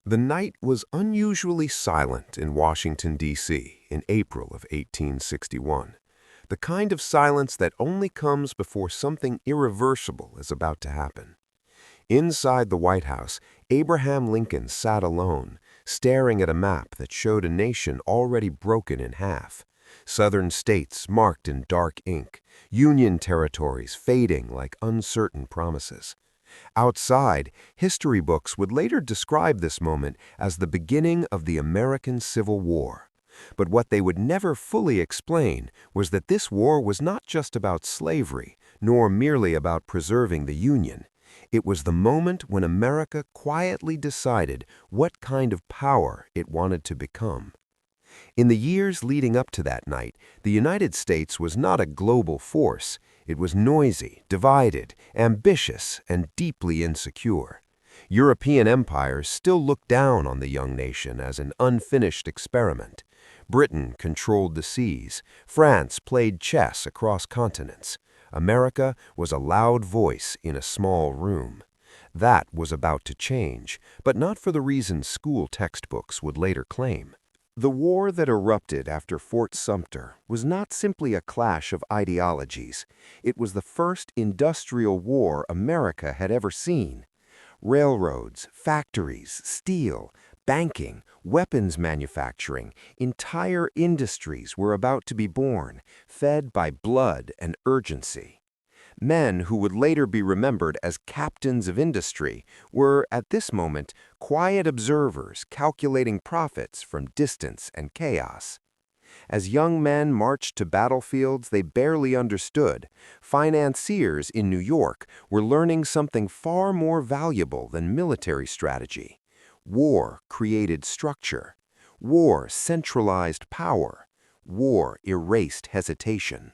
The night was unusually silent in Washington, D.C. in April of 1861, the kind of silence that only comes before something irreversible is about to happen. Inside the White House, Abraham Lincoln sat alone, staring at a map that showed a nation already broken in half. Southern states marked in dark ink, Union territories fading like uncertain promises. Outside, history books would later describe this moment as the beginning of the American Civil War. But what they would never fully explain was that this war was not just about slavery, nor merely about preserving the Union. It was the moment when America quietly decided what kind of power it wanted to become. In the years leading up to that night, the United States was not a global force. It was noisy, divided, ambitious, and deeply insecure. European empires still looked down on the young nation as an unfinished experiment. Britain controlled the seas. France played chess across continents. America was a loud voice in a small room. That was about to change, but not for the reasons school textbooks would later claim. The war that erupted after Fort Sumter was not simply a clash of ideologies. It was the first industrial war America had ever seen. Railroads, factories, steel, banking, weapons manufacturing, entire industries were about to be born, fed by blood and urgency. Men who would later be remembered as captains of industry were, at this moment, quiet observers calculating profits from distance and chaos. As young men marched to battlefields they barely understood, financiers in New York were learning something far more valuable than military strategy. War created structure. War centralized power. War erased hesitation.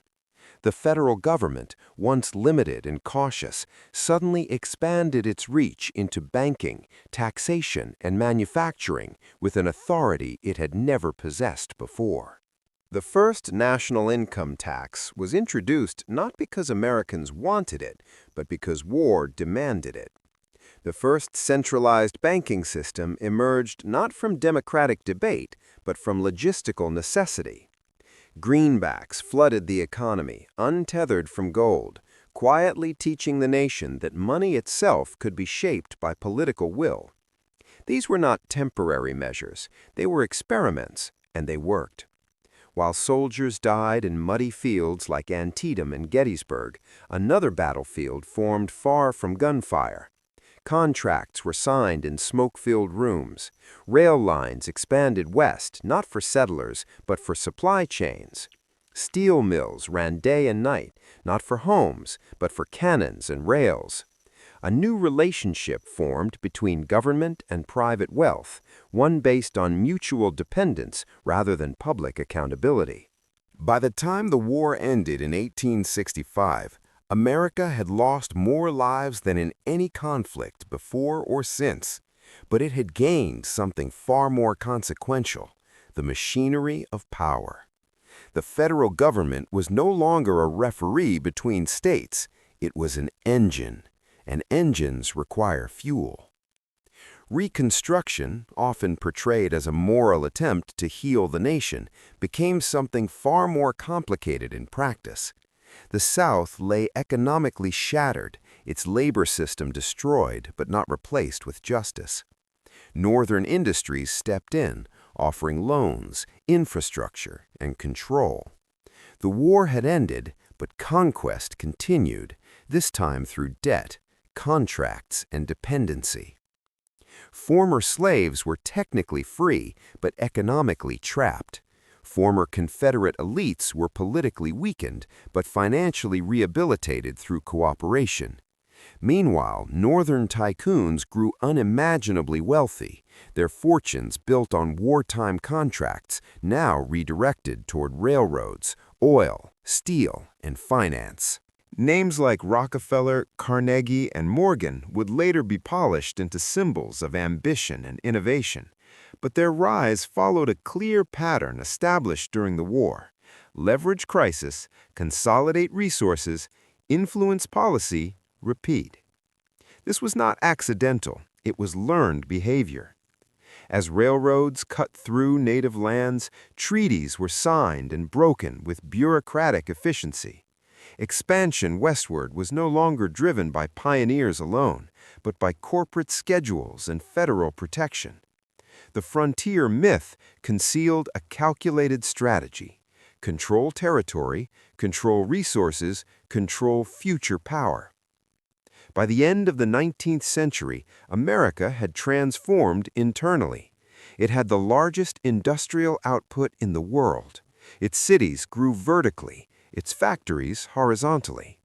The federal government, once limited and cautious, suddenly expanded its reach into banking, taxation, and manufacturing with an authority it had never possessed before. The first national income tax was introduced not because Americans wanted it, but because war demanded it. The first centralized banking system emerged not from democratic debate, but from logistical necessity. Greenbacks flooded the economy, untethered from gold, quietly teaching the nation that money itself could be shaped by political will. These were not temporary measures. They were experiments, and they worked. While soldiers died in muddy fields like Antietam and Gettysburg, another battlefield formed far from gunfire. Contracts were signed in smoke-filled rooms. Rail lines expanded west, not for settlers, but for supply chains. Steel mills ran day and night, not for homes, but for cannons and rails. A new relationship formed between government and private wealth, one based on mutual dependence rather than public accountability. By the time the war ended in 1865, America had lost more lives than in any conflict before or since, but it had gained something far more consequential: the machinery of power. The federal government was no longer a referee between states, it was an engine, and engines require fuel. Reconstruction, often portrayed as a moral attempt to heal the nation, became something far more complicated in practice. The South lay economically shattered, its labor system destroyed but not replaced with justice. Northern industries stepped in, offering loans, infrastructure, and control. The war had ended, but conquest continued, this time through debt, contracts, and dependency. Former slaves were technically free, but economically trapped. Former Confederate elites were politically weakened, but financially rehabilitated through cooperation. Meanwhile, Northern tycoons grew unimaginably wealthy, their fortunes built on wartime contracts, now redirected toward railroads, oil, steel, and finance. Names like Rockefeller, Carnegie, and Morgan would later be polished into symbols of ambition and innovation. But their rise followed a clear pattern established during the war: leverage crisis, consolidate resources, influence policy, repeat. This was not accidental, it was learned behavior. As railroads cut through native lands, treaties were signed and broken with bureaucratic efficiency. Expansion westward was no longer driven by pioneers alone, but by corporate schedules and federal protection. The frontier myth concealed a calculated strategy: control territory, control resources, control future power. By the end of the 19th century, America had transformed internally. It had the largest industrial output in the world. Its cities grew vertically, its factories horizontally.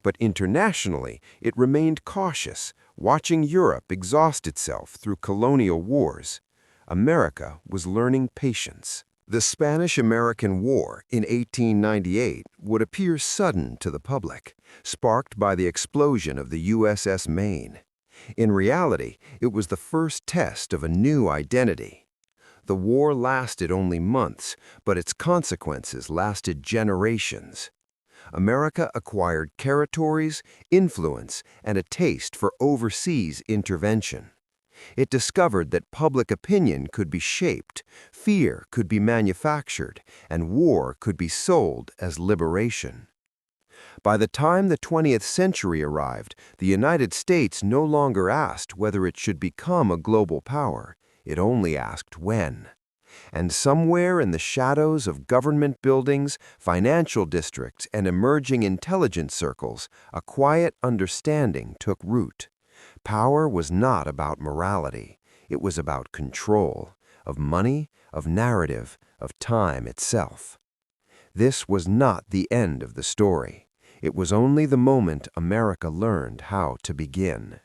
But internationally, it remained cautious, watching Europe exhaust itself through colonial wars. America was learning patience. The Spanish-American War in 1898 would appear sudden to the public, sparked by the explosion of the USS Maine. In reality, it was the first test of a new identity. The war lasted only months, but its consequences lasted generations. America acquired territories, influence, and a taste for overseas intervention. It discovered that public opinion could be shaped, fear could be manufactured, and war could be sold as liberation. By the time the 20th century arrived, the United States no longer asked whether it should become a global power. It only asked when. And somewhere in the shadows of government buildings, financial districts, and emerging intelligence circles, a quiet understanding took root. Power was not about morality. It was about control, of money, of narrative, of time itself. This was not the end of the story. It was only the moment America learned how to begin.